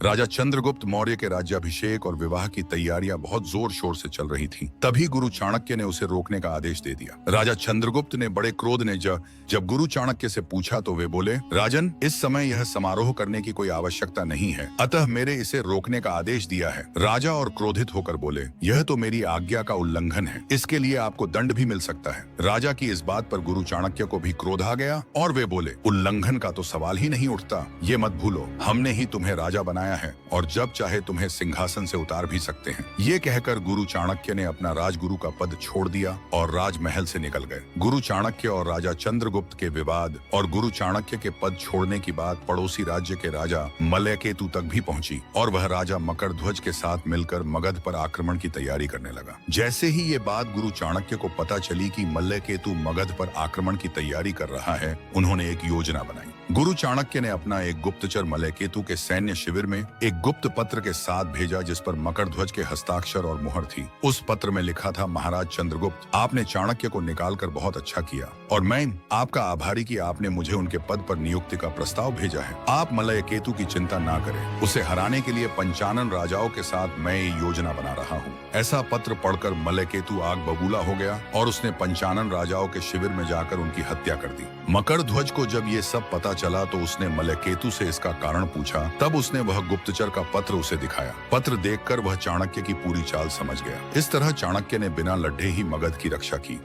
राजा चंद्रगुप्त मौर्य के राज्याभिषेक और विवाह की तैयारियां बहुत जोर शोर से चल रही थीं। तभी गुरु चाणक्य ने उसे रोकने का आदेश दे दिया। राजा चंद्रगुप्त ने बड़े क्रोध ने जब गुरु चाणक्य से पूछा तो वे बोले, राजन, इस समय यह समारोह करने की कोई आवश्यकता नहीं है, अतः मेरे इसे रोकने का आदेश दिया है। राजा और क्रोधित होकर बोले, यह तो मेरी आज्ञा का उल्लंघन है, इसके लिए आपको दंड भी मिल सकता है। राजा की इस बात पर गुरु चाणक्य को भी क्रोध आ गया और वे बोले, उल्लंघन का तो सवाल ही नहीं उठता। ये मत भूलो, हमने ही तुम्हें राजा बनाया है और जब चाहे तुम्हें सिंहासन से उतार भी सकते हैं। ये कहकर गुरु चाणक्य ने अपना राजगुरु का पद छोड़ दिया और राजमहल से निकल गए। गुरु चाणक्य और राजा चंद्रगुप्त के विवाद और गुरु चाणक्य के पद छोड़ने की बात पड़ोसी राज्य के राजा मलयकेतु तक भी पहुंची और वह राजा मकरध्वज के साथ मिलकर मगध पर आक्रमण की तैयारी करने लगा। जैसे ही ये बात गुरु चाणक्य को पता चली कि मलयकेतु मगध पर आक्रमण की तैयारी कर रहा है, उन्होंने एक योजना बनाई। गुरु चाणक्य ने अपना एक गुप्तचर मलयकेतु के सैन्य शिविर में एक गुप्त पत्र के साथ भेजा जिस पर मकरध्वज के हस्ताक्षर और मुहर थी। उस पत्र में लिखा था, महाराज चंद्रगुप्त, आपने चाणक्य को निकालकर बहुत अच्छा किया और मैं आपका आभारी कि आपने मुझे उनके पद पर नियुक्ति का प्रस्ताव भेजा है। आप मलयकेतु की चिंता ना करें, उसे हराने के लिए 55 राजाओं के साथ मैं ये योजना बना रहा हूँ। ऐसा पत्र पढ़कर मलयकेतु आग बबूला हो गया और उसने 55 राजाओं के शिविर में जाकर उनकी हत्या कर दी। मकरध्वज को जब ये सब पता चला तो उसने मलयकेतु से इसका कारण पूछा। तब उसने वह गुप्तचर का पत्र उसे दिखाया। पत्र देखकर वह चाणक्य की पूरी चाल समझ गया। इस तरह चाणक्य ने बिना लड़े ही मगध की रक्षा की